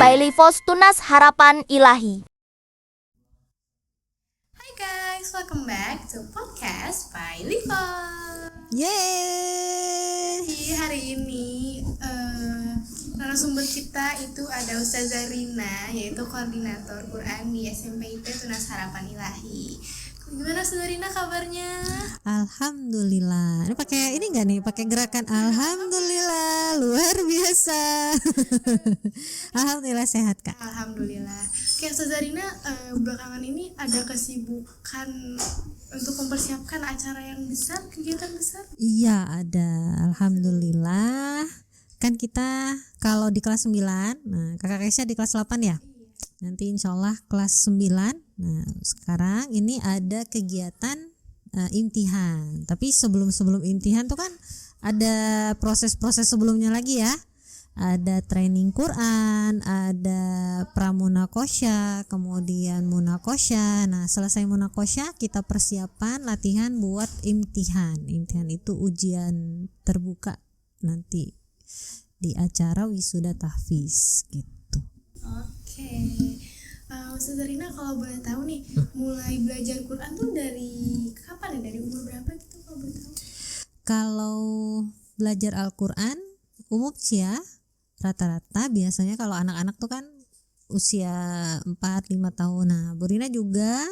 by Livos Tunas Harapan Ilahi. Hi guys, welcome back to podcast by Livos. Yeay. Di hari ini narasumber kita itu ada Ustazah Rina, yaitu koordinator Quran di SMP Tunas Harapan Ilahi. Gimana Ustazah Rina kabarnya? Alhamdulillah. Ini pakai ini enggak nih? Pakai gerakan alhamdulillah, luar biasa. Alhamdulillah sehat, Kak. Alhamdulillah. Oke Ustazah Rina, belakangan ini ada kesibukan untuk mempersiapkan acara yang besar, kegiatan besar? Iya, ada. Alhamdulillah. Kan kita kalau di kelas 9, nah Kakak Kesha di kelas 8 ya? Nanti insya Allah kelas 9. Nah sekarang ini ada kegiatan imtihan. Tapi sebelum imtihan tuh kan ada proses-proses sebelumnya lagi ya. Ada training Quran, ada pramunakosya, kemudian munakosya. Nah selesai munakosya kita persiapan latihan buat imtihan. Imtihan itu ujian terbuka nanti di acara wisuda tahfiz gitu. Oke. Ustazah Rina kalau boleh tahu nih, mulai belajar Quran tuh dari kapan ya? Dari umur berapa gitu kalau boleh tahu? Kalau belajar Al-Quran umum sih ya, rata-rata biasanya kalau anak-anak tuh kan usia 4-5 tahun. Nah Bu Rina juga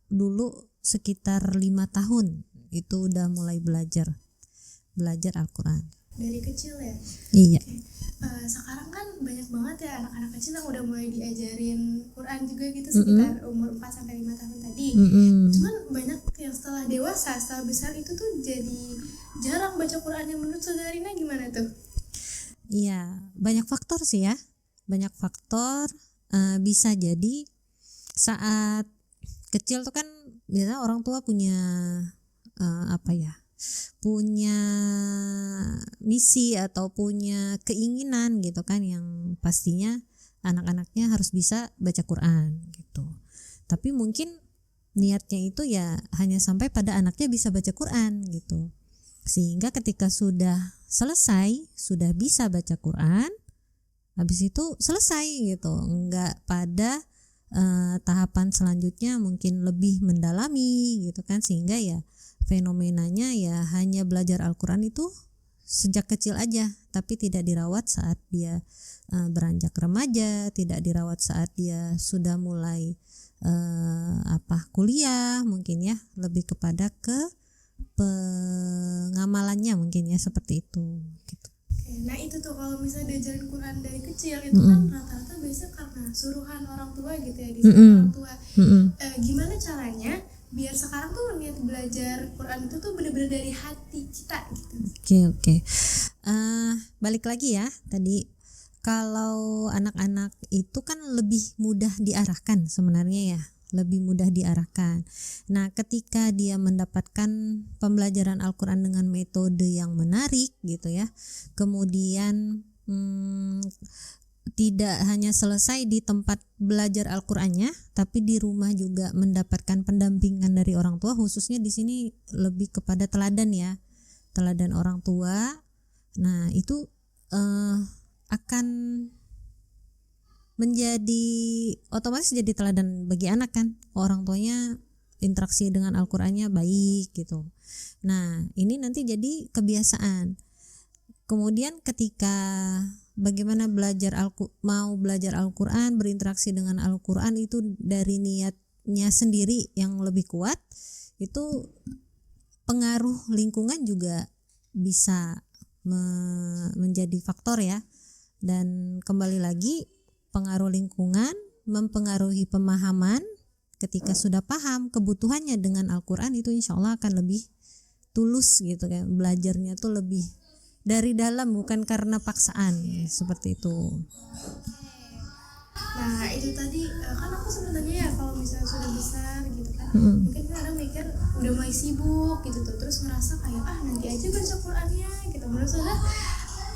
dulu sekitar 5 tahun itu udah mulai belajar Al-Quran. Dari kecil ya? Iya. Oke. Sekarang kan banyak banget ya anak-anak kecil yang udah mulai diajarin Quran juga gitu sekitar umur 4-5 tahun tadi. Cuman banyak yang setelah dewasa, setelah besar itu tuh jadi jarang baca Qurannya. Menurut Saudara Rina gimana tuh? Iya, banyak faktor sih ya. Banyak faktor. Bisa jadi saat kecil tuh kan biasanya orang tua punya punya misi atau punya keinginan gitu kan, yang pastinya anak-anaknya harus bisa baca Quran gitu. Tapi mungkin niatnya itu ya hanya sampai pada anaknya bisa baca Quran gitu. Sehingga ketika sudah selesai, sudah bisa baca Quran, habis itu selesai gitu. Enggak pada tahapan selanjutnya mungkin lebih mendalami gitu kan, sehingga ya fenomenanya ya hanya belajar Al-Quran itu sejak kecil aja, tapi tidak dirawat saat dia beranjak remaja, tidak dirawat saat dia sudah mulai kuliah mungkin ya, lebih kepada ke pengamalannya mungkin ya, seperti itu gitu. Nah itu tuh kalau misalnya diajarin Quran dari kecil itu kan rata-rata biasanya karena suruhan orang tua gitu ya, disuruh orang tua. Gimana caranya biar sekarang tuh niat belajar Quran itu tuh benar-benar dari hati kita gitu? Oke. Balik lagi ya tadi, kalau anak-anak itu kan lebih mudah diarahkan sebenarnya ya, lebih mudah diarahkan. Nah ketika dia mendapatkan pembelajaran Al-Quran dengan metode yang menarik gitu ya, kemudian tidak hanya selesai di tempat belajar Al-Qur'annya, tapi di rumah juga mendapatkan pendampingan dari orang tua, khususnya di sini lebih kepada teladan ya, teladan orang tua. Nah itu akan menjadi otomatis jadi teladan bagi anak kan, orang tuanya interaksi dengan Al-Qur'annya baik gitu. Nah ini nanti jadi kebiasaan. Kemudian ketika bagaimana mau belajar Al-Quran, berinteraksi dengan Al-Quran itu dari niatnya sendiri yang lebih kuat, itu pengaruh lingkungan juga bisa menjadi faktor ya. Dan kembali lagi, pengaruh lingkungan mempengaruhi pemahaman. Ketika sudah paham kebutuhannya dengan Al-Quran, itu insya Allah akan lebih tulus gitu kan, belajarnya tuh lebih dari dalam, bukan karena paksaan, seperti itu. Nah itu tadi kan aku sebenarnya ya kalau misalnya sudah besar gitu kan, mungkin kadang mikir udah mulai sibuk gitu tuh, terus ngerasa kayak nanti aja baca Qurannya gitu. Menurut saya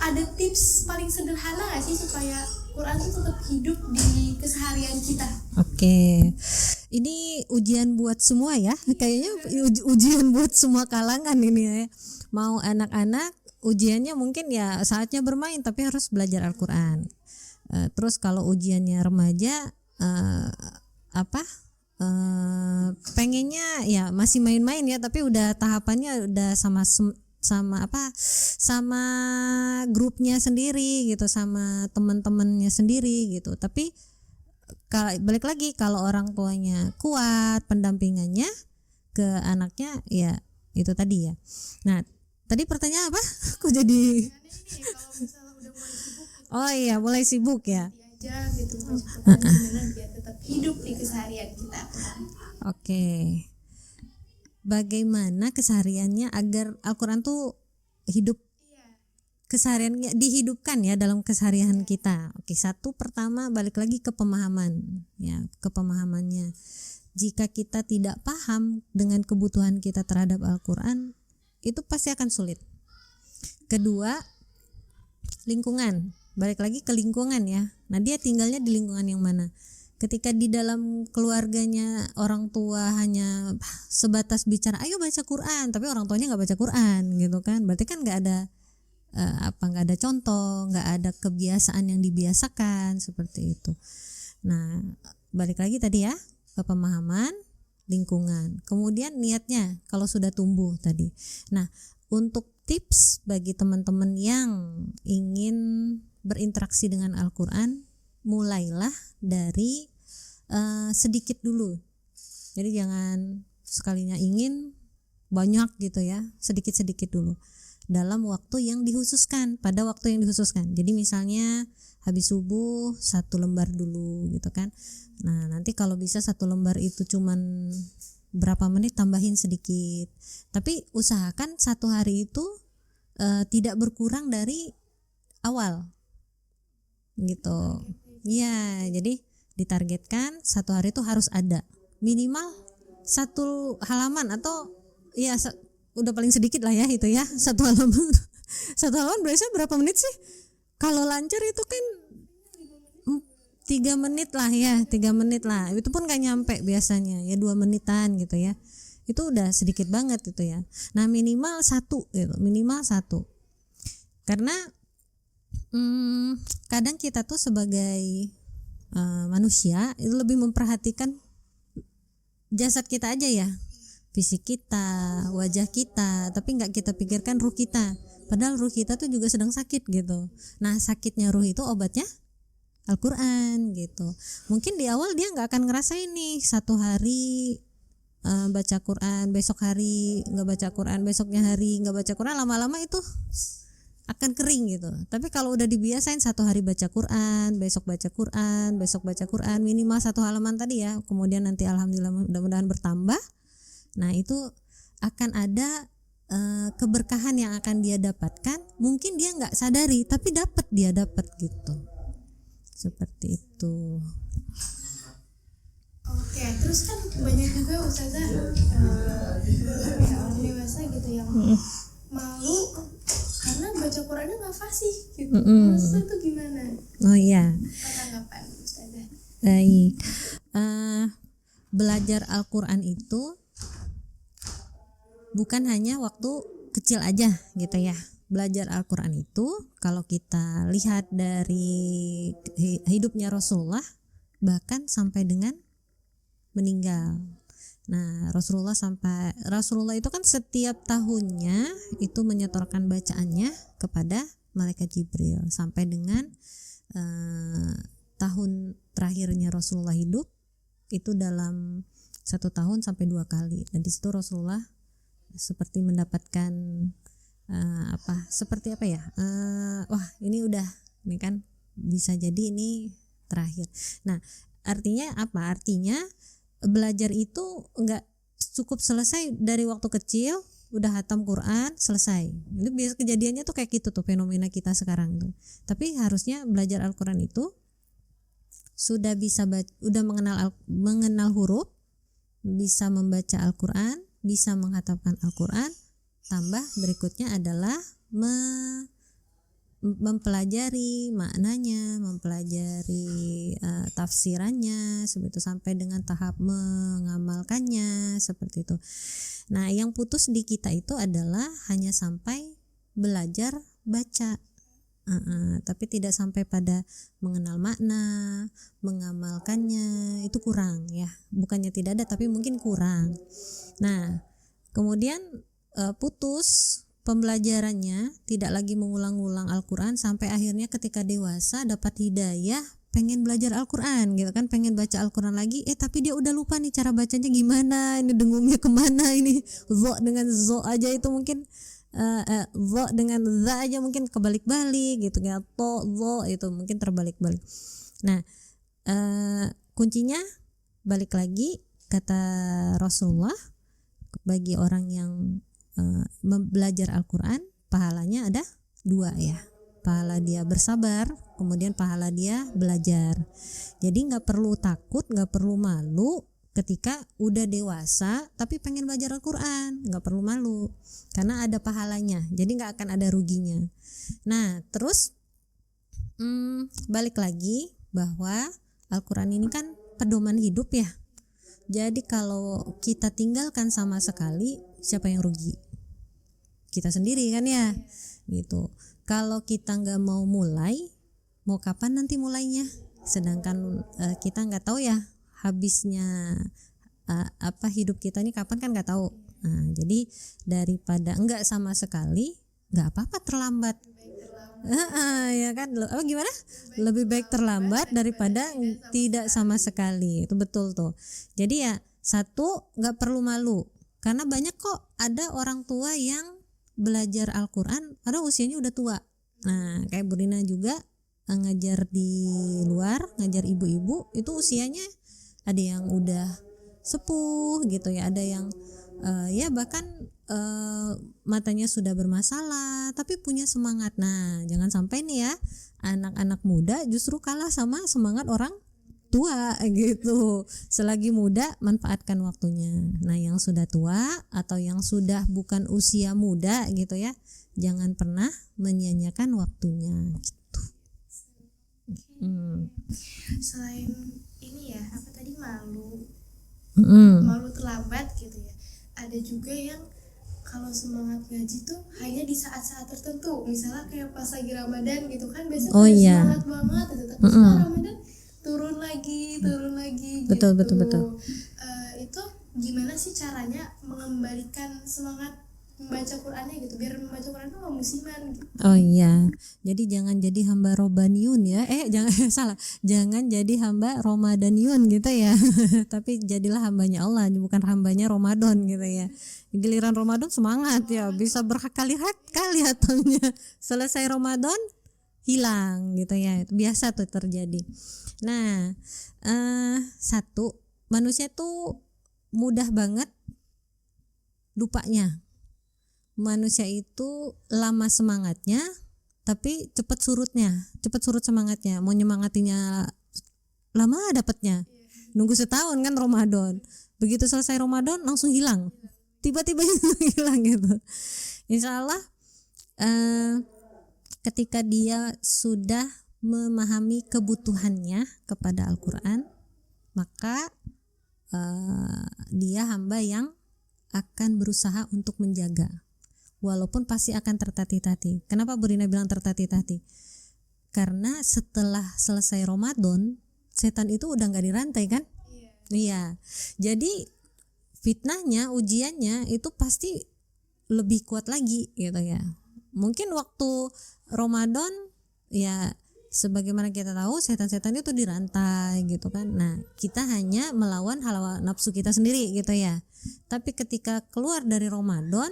ada tips paling sederhana nggak sih supaya Quran itu tetap hidup di keseharian kita? Oke. Ini ujian buat semua ya, kayaknya ujian buat semua kalangan ini ya. Mau anak-anak, ujiannya mungkin ya saatnya bermain tapi harus belajar Al-Quran. Terus kalau ujiannya remaja pengennya ya masih main-main ya, tapi udah tahapannya udah sama grupnya sendiri gitu, sama teman-temannya sendiri gitu. Tapi balik lagi, kalau orang tuanya kuat pendampingannya ke anaknya, ya itu tadi ya. Nah, tadi pertanyaan apa? Aku jadi Ini kalau misalnya udah mulai sibuk gitu, oh iya, mulai sibuk ya. aja gitu masuk gimana biar tetap hidup di keseharian kita. Oke. Bagaimana kesehariannya agar Al-Quran tuh hidup, kesehariannya dihidupkan ya dalam keseharian kita. Oke, satu, pertama balik lagi ke pemahaman ya, ke pemahamannya. Jika kita tidak paham dengan kebutuhan kita terhadap Al-Quran, itu pasti akan sulit. Kedua, lingkungan. Balik lagi ke lingkungan ya. Nah, dia tinggalnya di lingkungan yang mana? Ketika di dalam keluarganya orang tua hanya sebatas bicara ayo baca Quran, tapi orang tuanya nggak baca Quran gitu kan, berarti kan nggak ada nggak ada contoh, nggak ada kebiasaan yang dibiasakan seperti itu. Nah, balik lagi tadi ya ke pemahaman, lingkungan, kemudian niatnya kalau sudah tumbuh tadi. Nah, untuk tips bagi teman-teman yang ingin berinteraksi dengan Al-Quran, mulailah dari sedikit dulu. Jadi jangan sekalinya ingin banyak gitu ya, sedikit-sedikit dulu dalam waktu yang dihususkan, pada waktu yang dihususkan. Jadi misalnya habis subuh 1 lembar dulu gitu kan. Nah, nanti kalau bisa 1 lembar itu cuman berapa menit, tambahin sedikit. Tapi usahakan 1 hari itu tidak berkurang dari awal gitu. Ya, jadi ditargetkan 1 hari itu harus ada minimal 1 halaman, atau ya udah paling sedikit lah ya itu ya, 1 halaman. 1 halaman biasanya berapa menit sih? Kalau lancar itu kan 3 menit lah ya, 3 menit lah. Itu pun gak nyampe biasanya ya, 2 menitan gitu ya. Itu udah sedikit banget itu ya. Nah, minimal 1 gitu, minimal 1. Karena kadang kita tuh sebagai manusia itu lebih memperhatikan jasad kita aja ya, fisik kita, wajah kita, tapi nggak kita pikirkan ruh kita. Padahal ruh kita tuh juga sedang sakit gitu. Nah, sakitnya ruh itu obatnya Al-Quran gitu. Mungkin di awal dia nggak akan ngerasain nih 1 hari baca Quran, besok hari nggak baca Quran, besoknya hari nggak baca Quran, lama-lama itu akan kering gitu. Tapi kalau udah dibiasain 1 hari baca Quran, besok baca Quran, besok baca Quran, minimal 1 halaman tadi ya, kemudian nanti alhamdulillah mudah-mudahan bertambah. Nah, itu akan ada keberkahan yang akan dia dapatkan. Mungkin dia nggak sadari, tapi dia dapat gitu. Seperti itu. Oke, terus kan banyak juga ustazah orang dewasa gitu yang malu karena baca Qurannya nggak fasih gitu. Ustazah tuh gimana? Oh iya. Tanggapan ustazah? Baik. Belajar Al-Quran itu bukan hanya waktu kecil aja gitu ya. Belajar Al-Quran itu kalau kita lihat dari hidupnya Rasulullah, bahkan sampai dengan meninggal. Nah, Rasulullah itu kan setiap tahunnya itu menyetorkan bacaannya kepada malaikat Jibril sampai dengan tahun terakhirnya Rasulullah hidup itu dalam 1 tahun sampai 2 kali. Dan di situ Rasulullah seperti mendapatkan seperti apa ya? Wah, ini kan bisa jadi ini terakhir. Nah, artinya apa? Artinya belajar itu enggak cukup selesai dari waktu kecil udah hatam Quran selesai. Ini biasa kejadiannya tuh kayak gitu tuh, fenomena kita sekarang tuh. Tapi harusnya belajar Al-Quran itu sudah bisa udah mengenal huruf, bisa membaca Al-Quran, bisa menghatamkan Al-Quran. Tambah berikutnya adalah mempelajari maknanya, mempelajari tafsirannya, seperti itu, sampai dengan tahap mengamalkannya, seperti itu. Nah, yang putus di kita itu adalah hanya sampai belajar baca Tapi tidak sampai pada mengenal makna, mengamalkannya, itu kurang ya. Bukannya tidak ada, tapi mungkin kurang. Nah, kemudian putus pembelajarannya, tidak lagi mengulang-ulang Al-Quran sampai akhirnya ketika dewasa dapat hidayah, pengen belajar Al-Quran gitu kan, pengen baca Al-Quran lagi, tapi dia udah lupa nih cara bacanya gimana, ini dengungnya kemana, ini zo dengan zo aja itu mungkin zo dengan za aja mungkin kebalik-balik gitu ya, to zo itu mungkin terbalik-balik. Nah, kuncinya balik lagi kata Rasulullah, bagi orang yang belajar Al-Quran pahalanya ada 2 ya, pahala dia bersabar, kemudian pahala dia belajar. Jadi nggak perlu takut, nggak perlu malu ketika udah dewasa tapi pengen belajar Al-Quran, nggak perlu malu karena ada pahalanya, jadi nggak akan ada ruginya. Nah terus balik lagi bahwa Al-Quran ini kan pedoman hidup ya. Jadi kalau kita tinggalkan sama sekali, siapa yang rugi? Kita sendiri kan ya, gitu. Kalau kita nggak mau mulai, mau kapan nanti mulainya? Sedangkan kita nggak tahu ya habisnya hidup kita ini kapan, kan nggak tahu. Nah, jadi daripada enggak sama sekali, nggak apa-apa terlambat. Ya kan, gimana? Lebih baik terlambat daripada tidak sama sekali. Itu betul tuh. Jadi ya satu, nggak perlu malu karena banyak kok ada orang tua yang belajar Al-Quran padahal usianya udah tua. Nah kayak Bu Rina juga ngajar di luar, ngajar ibu-ibu itu usianya ada yang udah sepuh gitu ya, ada yang ya bahkan matanya sudah bermasalah tapi punya semangat. Nah jangan sampai nih ya anak-anak muda justru kalah sama semangat orang tua gitu. Selagi muda manfaatkan waktunya. Nah yang sudah tua atau yang sudah bukan usia muda gitu ya, jangan pernah menyia-nyiakan waktunya gitu. Selain ini ya, apa tadi, malu terlambat gitu ya, ada juga yang kalau semangat ngaji tuh hanya di saat-saat tertentu, misalnya kayak pas lagi Ramadan gitu kan, biasanya semangat banget gitu, tapi setelah Ramadan turun lagi betul, gitu. betul. Itu gimana sih caranya mengembalikan semangat membaca Qurannya gitu, biar membaca Quran itu nggak musiman gitu. Oh iya, jadi jangan jadi hamba Robaniun ya, jangan jadi hamba Ramadaniun gitu ya. Tapi jadilah hambanya Allah, bukan hambanya Ramadan gitu ya. Giliran Ramadan semangat ya, bisa berkali-kali hatamnya, selesai Ramadan hilang gitu ya. Itu biasa tuh terjadi. Nah satu, manusia tuh mudah banget lupanya. Manusia itu lama semangatnya tapi cepat surut semangatnya. Mau nyemangatinya lama dapatnya, nunggu setahun kan Ramadan, begitu selesai Ramadan langsung hilang, tiba-tiba hilang gitu. Insya Allah ketika dia sudah memahami kebutuhannya kepada Al-Quran, maka dia hamba yang akan berusaha untuk menjaga, walaupun pasti akan tertatih-tatih. Kenapa Bu Rina bilang tertatih-tatih? Karena setelah selesai Ramadan, setan itu udah gak dirantai kan? Iya. Jadi fitnahnya, ujiannya itu pasti lebih kuat lagi gitu ya. Mungkin waktu Ramadan ya sebagaimana kita tahu setan-setan itu dirantai gitu kan. Nah kita hanya melawan hawa nafsu kita sendiri gitu ya. Tapi ketika keluar dari Ramadan,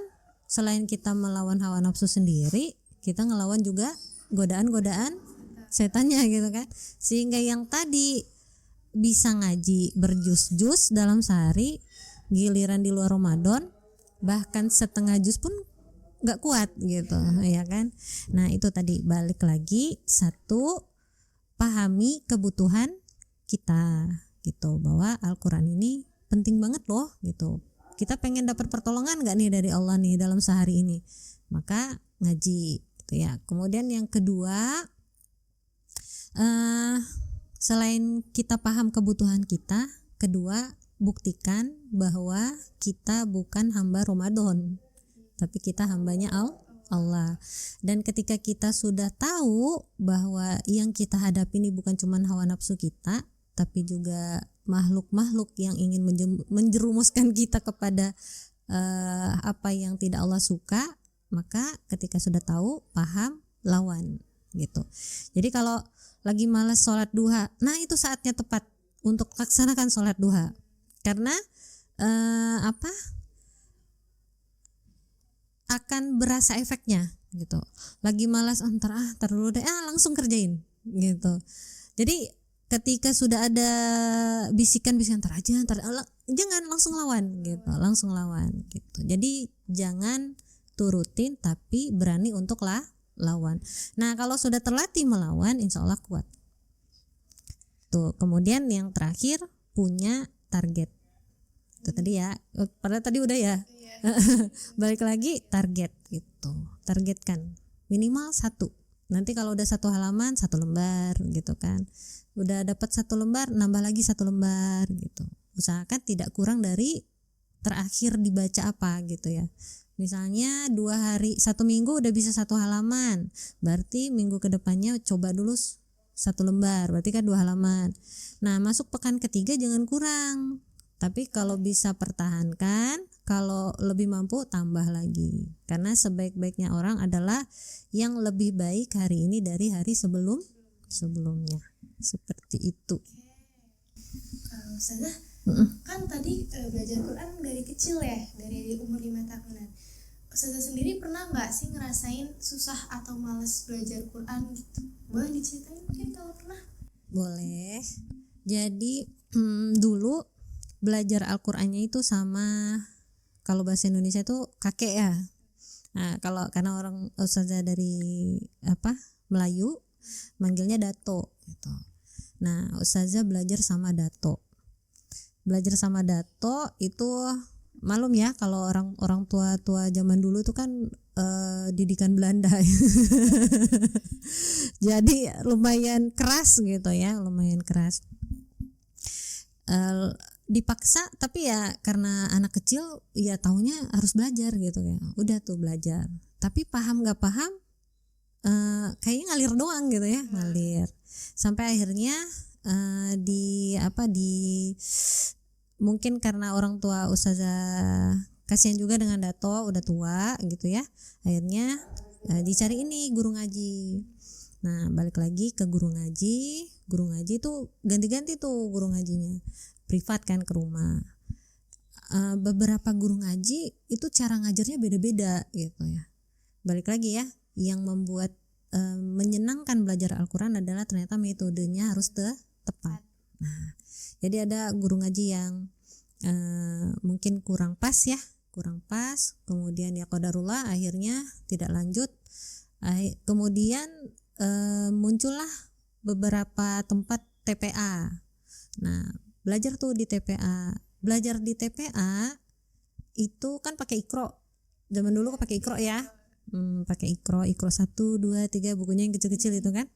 selain kita melawan hawa nafsu sendiri, kita ngelawan juga godaan-godaan setannya gitu kan. Sehingga yang tadi bisa ngaji berjus-jus dalam sehari, giliran di luar Ramadan bahkan setengah jus pun gak kuat gitu ya kan. Nah itu tadi balik lagi, satu, pahami kebutuhan kita gitu, bahwa Al-Quran ini penting banget loh gitu. Kita pengen dapat pertolongan gak nih dari Allah nih dalam sehari ini, maka ngaji gitu ya. Kemudian yang kedua, selain kita paham kebutuhan kita, kedua buktikan bahwa kita bukan hamba Ramadan, tapi kita hambanya Allah. Dan ketika kita sudah tahu bahwa yang kita hadapi ini bukan cuma hawa nafsu kita, tapi juga makhluk-makhluk yang ingin menjerumuskan kita kepada apa yang tidak Allah suka, maka ketika sudah tahu, paham, lawan gitu. Jadi kalau lagi malas sholat duha, nah itu saatnya tepat untuk laksanakan sholat duha. Karena akan berasa efeknya gitu. Lagi malas ntar dulu deh, langsung kerjain gitu. Jadi ketika sudah ada bisikan ntar aja, jangan langsung lawan gitu. Jadi jangan turutin tapi berani untuk lawan. Nah kalau sudah terlatih melawan, insya Allah kuat. Tuh, kemudian yang terakhir punya target. Itu tadi ya, padahal tadi udah ya. Balik lagi target gitu. Targetkan minimal 1. Nanti kalau udah 1 halaman 1 lembar gitu kan. Udah dapat 1 lembar, nambah lagi 1 lembar gitu. Usahakan tidak kurang dari terakhir dibaca apa gitu ya. Misalnya 2 hari, 1 minggu udah bisa 1 halaman. Berarti minggu kedepannya coba dulu 1 lembar, berarti kan 2 halaman. Nah masuk pekan ketiga jangan kurang. Tapi kalau bisa pertahankan, kalau lebih mampu tambah lagi. Karena sebaik-baiknya orang adalah yang lebih baik hari ini dari hari sebelumnya. Seperti itu. Ustazah, kan tadi belajar Quran dari kecil ya, dari umur 5 tahunan. Ustazah sendiri pernah nggak sih ngerasain susah atau malas belajar Quran gitu? Boleh diceritain mungkin kalau pernah? Boleh. Jadi dulu belajar Al-Qur'annya itu sama, kalau bahasa Indonesia itu kakek ya. Nah, karena orang ustazah dari Melayu manggilnya dato gitu. Nah, ustazah belajar sama dato. Belajar sama dato itu malum ya, kalau orang tua zaman dulu itu kan didikan Belanda. Jadi lumayan keras gitu ya, lumayan keras. Dipaksa, tapi ya karena anak kecil ya taunya harus belajar gitu ya, udah tuh belajar, tapi paham nggak paham kayaknya ngalir doang gitu ya, ngalir sampai akhirnya mungkin karena orang tua ustazah kasihan juga dengan dato, udah tua gitu ya, akhirnya dicari ini guru ngaji. Nah balik lagi ke guru ngaji tuh ganti-ganti tuh guru ngajinya, privat kan ke rumah. Beberapa guru ngaji itu cara ngajarnya beda-beda gitu ya. Balik lagi ya, yang membuat menyenangkan belajar Al-Quran adalah ternyata metodenya harus tepat. Nah, jadi ada guru ngaji yang mungkin kurang pas, kemudian ya qadarullah akhirnya tidak lanjut. Kemudian muncullah beberapa tempat TPA. Nah, belajar tuh di TPA. Belajar di TPA itu kan pakai Iqra. Zaman dulu kan pakai Iqra ya. Pakai Iqra 1, 2, 3 bukunya yang kecil-kecil itu kan.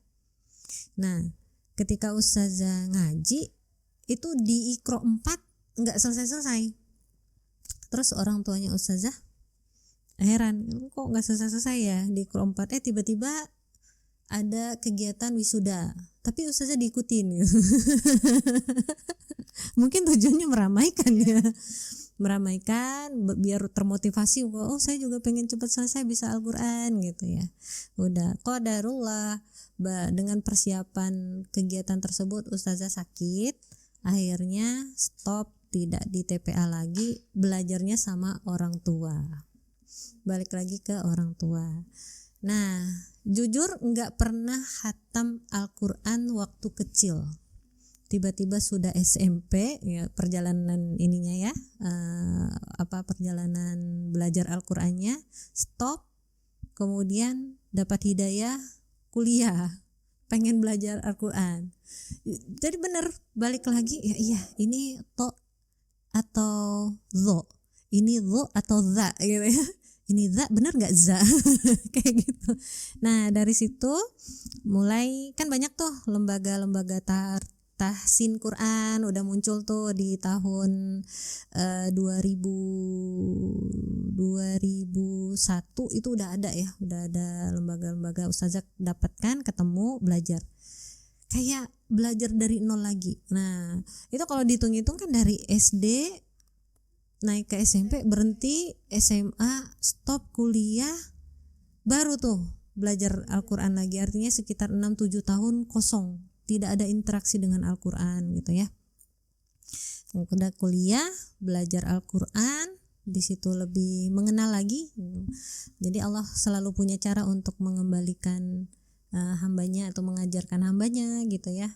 Nah, ketika ustazah ngaji itu di Iqra 4 enggak selesai-selesai. Terus orang tuanya ustazah heran, kok enggak selesai-selesai ya di Iqra 4? Tiba-tiba ada kegiatan wisuda, tapi ustazah diikutin gitu. Mungkin tujuannya meramaikan ya, biar termotivasi. Oh saya juga pengen cepat selesai bisa Al-Quran gitu ya. Udah qadarullah, dengan persiapan kegiatan tersebut ustazah sakit, akhirnya stop, tidak di TPA lagi, belajarnya sama orang tua, balik lagi ke orang tua. Nah jujur nggak pernah khatam Al-Quran waktu kecil. Tiba-tiba sudah SMP ya, perjalanan ininya ya, perjalanan belajar Al-Qur'annya stop, kemudian dapat hidayah kuliah, pengen belajar Al-Qur'an. Jadi benar balik lagi ya, iya ini to atau zo, ini zo atau za gitu ya. Ini za benar nggak za kayak gitu. Nah dari situ mulai kan banyak tuh lembaga-lembaga tahsin Quran udah muncul tuh di tahun 2001 itu udah ada ya, udah ada lembaga-lembaga ustazah dapatkan ketemu belajar kayak belajar dari nol lagi. Nah itu kalau dihitung-hitung kan dari SD naik ke SMP, berhenti SMA, stop kuliah, baru tuh belajar Al-Quran lagi, artinya sekitar 6-7 tahun kosong, tidak ada interaksi dengan Al-Quran gitu ya. Udah kuliah, belajar Al-Quran, di situ lebih mengenal lagi. Jadi Allah selalu punya cara untuk mengembalikan hambanya atau mengajarkan hambanya gitu ya.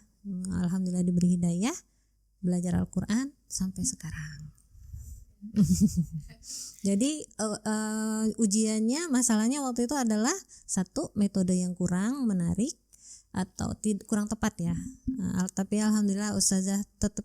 Alhamdulillah diberi hidayah, belajar Al-Quran sampai sekarang. Jadi ujiannya, masalahnya waktu itu adalah satu, metode yang kurang menarik atau kurang tepat ya. Tapi alhamdulillah ustazah tetap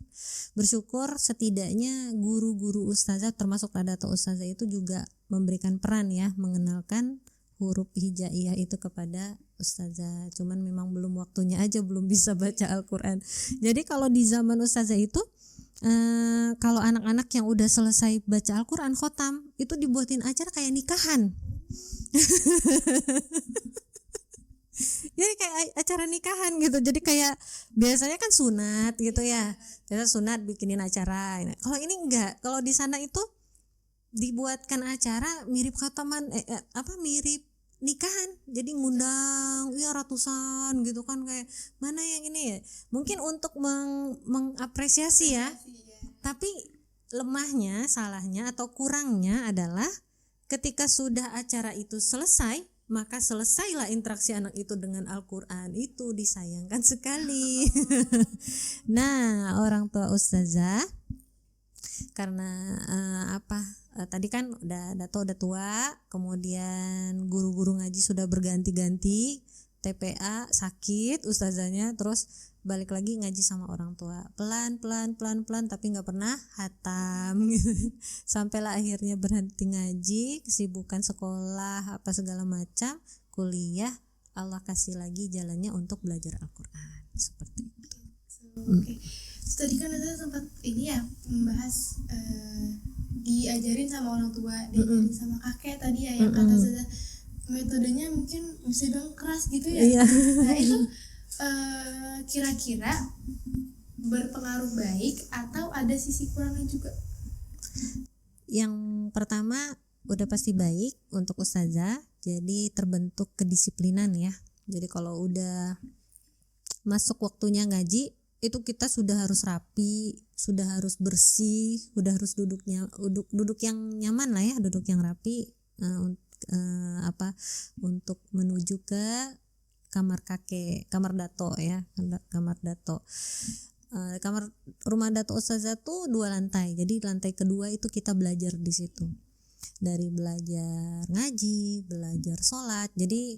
bersyukur, setidaknya guru-guru ustazah termasuk Ladatul Ustazah itu juga memberikan peran ya, mengenalkan huruf hijaiyah itu kepada ustazah. Cuman memang belum waktunya aja, belum bisa baca Al-Quran. Jadi kalau di zaman ustazah itu kalau anak-anak yang udah selesai baca Al-Quran khotam itu dibuatin acara kayak nikahan. Jadi kayak acara nikahan gitu. Jadi kayak biasanya kan sunat gitu ya, biasa sunat bikinin acara. Kalau ini enggak, kalau di sana itu dibuatkan acara mirip khataman mirip nikahan. Jadi ngundang ya ratusan gitu kan, kayak mana yang ini ya, mungkin untuk mengapresiasi ya. Tapi lemahnya, salahnya atau kurangnya adalah ketika sudah acara itu selesai, maka selesailah interaksi anak itu dengan Al-Quran. Itu disayangkan sekali. Nah, orang tua ustazah karena tadi kan udah tua, kemudian guru-guru ngaji sudah berganti-ganti, TPA sakit ustazahnya, terus balik lagi ngaji sama orang tua, pelan tapi nggak pernah hatam gitu. Sampailah akhirnya berhenti ngaji, kesibukan sekolah apa segala macam, kuliah, Allah kasih lagi jalannya untuk belajar Al-Quran seperti itu. Oke. Tadi kan ada sempat ini ya membahas diajarin sama orang tua, diajarin sama kakek tadi ya, yang kata Ustazah metodenya mungkin bisa bilang keras gitu ya. Iya. Nah itu kira-kira berpengaruh baik atau ada sisi kurangnya juga? Yang pertama udah pasti baik untuk ustazah, jadi terbentuk kedisiplinan ya. Jadi kalau udah masuk waktunya ngaji, itu kita sudah harus rapi, sudah harus bersih, sudah harus duduk yang nyaman lah ya, duduk yang rapi untuk menuju ke kamar kakek, kamar dato ya, kamar dato. Kamar rumah dato ustazah tuh 2 lantai. Jadi lantai kedua itu kita belajar di situ. Dari belajar ngaji, belajar sholat. Jadi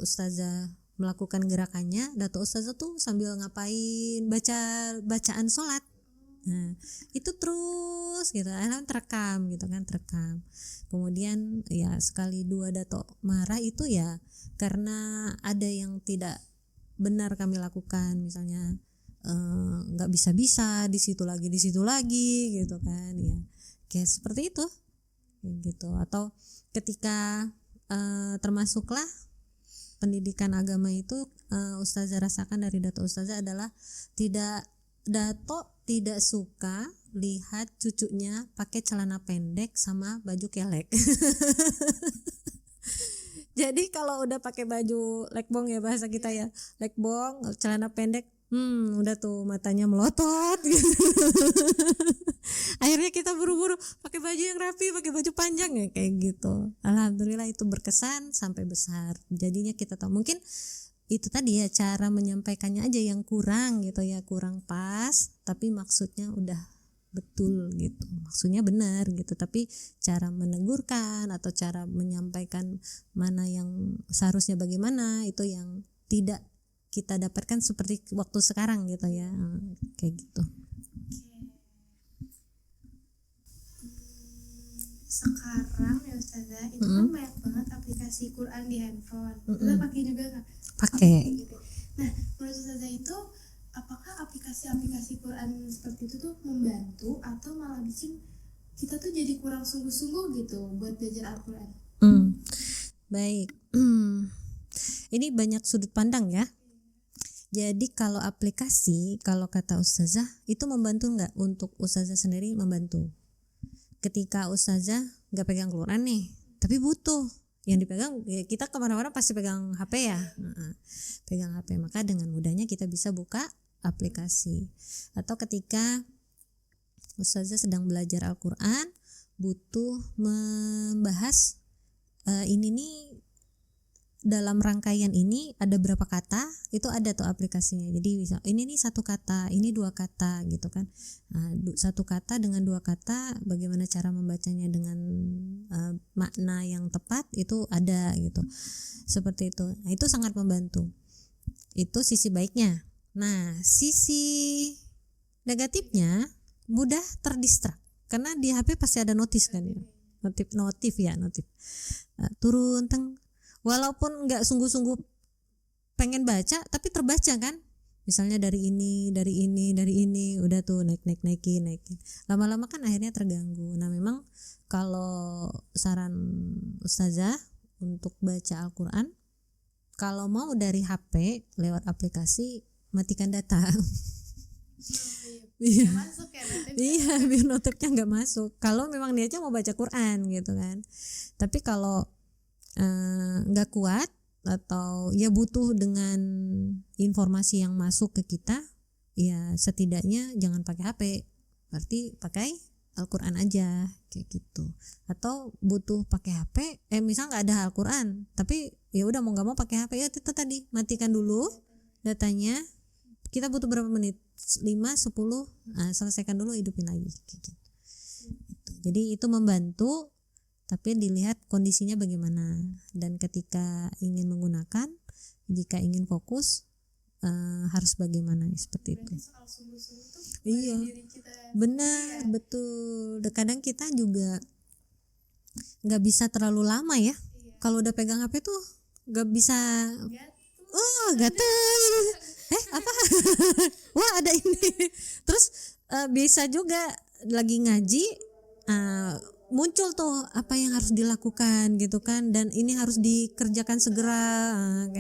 ustazah melakukan gerakannya, dato ustazah tuh sambil ngapain, bacaan sholat. Nah itu terus gitu, terekam gitu kan, terekam. Kemudian ya sekali 2 dato marah itu ya karena ada yang tidak benar kami lakukan, misalnya nggak bisa di situ lagi gitu kan ya, kayak seperti itu kayak gitu. Atau ketika termasuklah pendidikan agama itu, ustazah rasakan dari dato ustazah adalah dato tidak suka lihat cucunya pakai celana pendek sama baju kelek. Jadi kalau udah pakai baju lekbong ya bahasa kita ya, lekbong, celana pendek, udah tuh matanya melotot gitu. Akhirnya kita buru-buru pakai baju yang rapi, pakai baju panjang ya kayak gitu. Alhamdulillah itu berkesan sampai besar. Jadinya kita tahu, mungkin itu tadi ya cara menyampaikannya aja yang kurang gitu ya, kurang pas, tapi maksudnya udah betul gitu, maksudnya benar gitu, tapi cara menegurkan atau cara menyampaikan mana yang seharusnya bagaimana itu yang tidak kita dapatkan seperti waktu sekarang gitu ya, kayak gitu. Sekarang ya Ustazah itu kan banyak banget aplikasi Quran di handphone. Ustazah pakai juga nggak? Pakai. Gitu. Nah menurut Ustazah itu apakah gitu buat belajar Al-Quran? Baik. Ini banyak sudut pandang ya. Jadi kalau aplikasi, kalau kata ustazah itu membantu nggak? Untuk ustazah sendiri membantu. Ketika ustazah nggak pegang Quran nih, tapi butuh yang dipegang, ya kita kemana-mana pasti pegang HP ya. Pegang HP, maka dengan mudahnya kita bisa buka aplikasi. Atau ketika ustazah sedang belajar Al-Quran, butuh membahas ini nih, dalam rangkaian ini ada berapa kata, itu ada tuh aplikasinya. Jadi bisa ini nih satu kata, ini dua kata gitu kan. Satu kata dengan dua kata, bagaimana cara membacanya dengan makna yang tepat itu ada gitu. Seperti itu. Nah, itu sangat membantu. Itu sisi baiknya. Nah, sisi negatifnya mudah terdistrak karena di HP pasti ada notif kan ya. Notif. Turun walaupun nggak sungguh-sungguh pengen baca tapi terbaca kan, misalnya dari ini udah tuh naikin, lama-lama kan akhirnya terganggu. Nah memang kalau saran ustazah untuk baca Al-Quran, kalau mau dari HP lewat aplikasi, matikan data. Iya, Masuk ya iya, biar notifnya nggak masuk. Kalau memang niatnya mau baca Quran gitu kan. Tapi kalau nggak kuat atau ya butuh dengan informasi yang masuk ke kita, ya setidaknya jangan pakai HP, berarti pakai Al-Quran aja kayak gitu. Atau butuh pakai HP, misal nggak ada Al-Quran, tapi ya udah mau nggak mau pakai HP, ya itu tadi matikan dulu datanya. Kita butuh berapa menit? 5-10, selesaikan dulu, hidupin lagi kayak gitu. Jadi itu membantu, tapi dilihat kondisinya bagaimana, dan ketika ingin menggunakan, jika ingin fokus harus bagaimana, seperti itu. soal sungguh-sungguh tuh Iya, diri kita. benar, betul. Kadang kita juga nggak bisa terlalu lama ya. Kalau udah pegang HP tuh nggak bisa. Gatel. Apa? Wah, ada ini. Terus bisa juga lagi ngaji, muncul tuh apa yang harus dilakukan gitu kan, dan ini harus dikerjakan segera.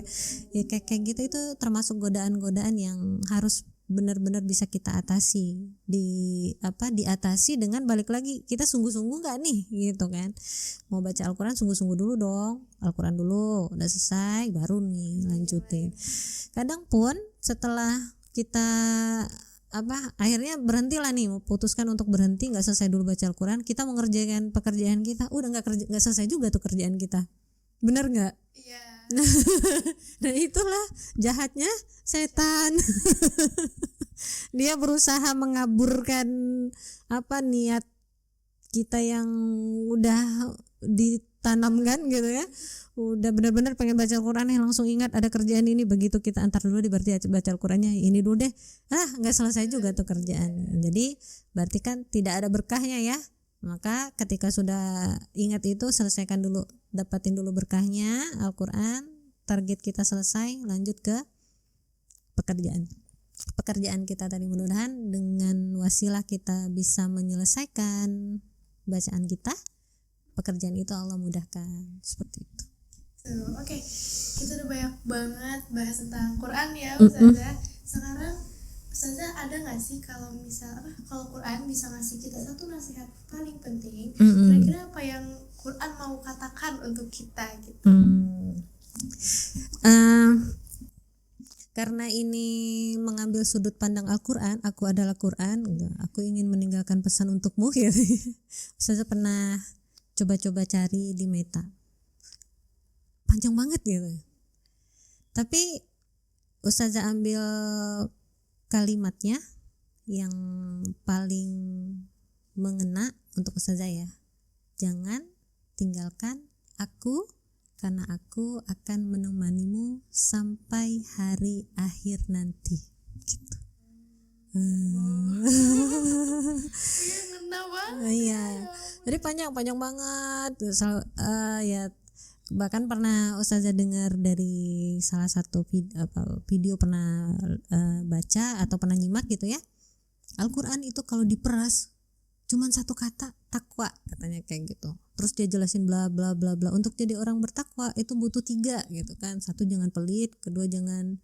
Kayak gitu, itu termasuk godaan-godaan yang harus benar-benar bisa kita atasi. Diatasi dengan balik lagi, kita sungguh-sungguh nggak nih gitu kan. Mau baca Al-Quran sungguh-sungguh dulu dong. Al-Quran dulu udah selesai baru nih lanjutin. Kadang pun setelah kita akhirnya berhentilah nih, putuskan untuk berhenti, nggak selesai dulu baca Al-Quran, kita mengerjakan pekerjaan kita, udah nggak selesai juga tuh kerjaan kita, bener nggak? Iya. Nah itulah jahatnya setan. Dia berusaha mengaburkan niat kita yang udah ditanamkan gitu ya. Udah benar-benar pengen baca Al-Quran, langsung ingat ada kerjaan ini, begitu kita antar dulu berarti baca Al-Qurannya ini dulu deh, nggak selesai juga tuh kerjaan. Jadi berarti kan tidak ada berkahnya ya. Maka ketika sudah ingat itu, selesaikan dulu, dapatin dulu berkahnya Al-Quran, target kita selesai, lanjut ke pekerjaan kita tadi. Mudah-mudahan dengan wasilah kita bisa menyelesaikan bacaan kita, pekerjaan itu Allah mudahkan, seperti itu. Oke, kita udah banyak banget bahas tentang Quran ya Ustazah. Sekarang Ustazah ada nggak sih kalau Quran bisa ngasih kita satu nasihat paling penting, kira-kira apa yang Quran mau katakan untuk kita gitu? Karena ini mengambil sudut pandang Al-Quran, aku adalah Quran, aku ingin meninggalkan pesan untukmu gitu. Ustazah pernah coba-coba cari di Meta, panjang banget gitu, tapi Ustazah ambil kalimatnya yang paling mengena untuk Ustazah ya. Jangan tinggalkan aku, karena aku akan menemanimu sampai hari akhir nanti gitu. Ngena banget. Iya, jadi panjang banget. Ya, bahkan pernah Ustazah dengar dari salah satu video pernah baca atau pernah nyimak gitu ya. Al-Quran itu kalau diperas cuman satu kata, bertakwa katanya kayak gitu. Terus dia jelasin bla bla bla bla. Untuk jadi orang bertakwa itu butuh 3 gitu kan. 1, jangan pelit, kedua jangan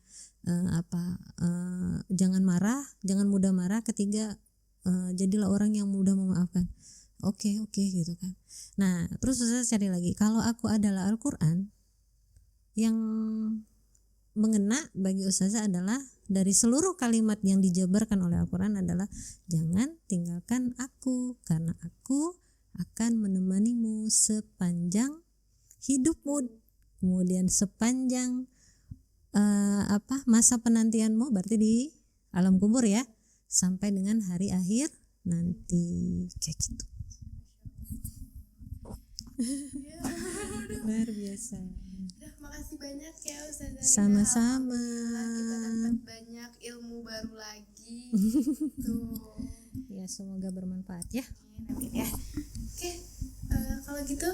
jangan marah, jangan mudah marah, ketiga jadilah orang yang mudah memaafkan. Oke gitu kan. Nah, terus saya cari lagi, kalau aku adalah Al-Qur'an, yang mengena bagi ustazah adalah dari seluruh kalimat yang dijabarkan oleh Al-Quran adalah jangan tinggalkan aku karena aku akan menemanimu sepanjang hidupmu, kemudian sepanjang masa penantianmu, berarti di alam kubur ya, sampai dengan hari akhir nanti, kayak gitu. Luar biasa. Makasih banyak ya Ustazah Rina. Sama-sama. Kita dapat banyak ilmu baru lagi. Tuh. Ya, semoga bermanfaat ya. Amin ya. Oke, kalau gitu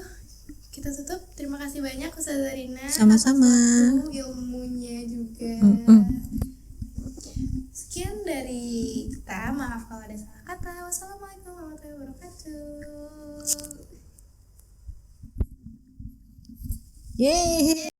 kita tutup. Terima kasih banyak Ustazah Rina. Sama-sama. Atas waktu, ilmunya juga. Sekian dari kita. Maaf kalau ada salah kata. Wassalamualaikum warahmatullahi wabarakatuh. Yeay.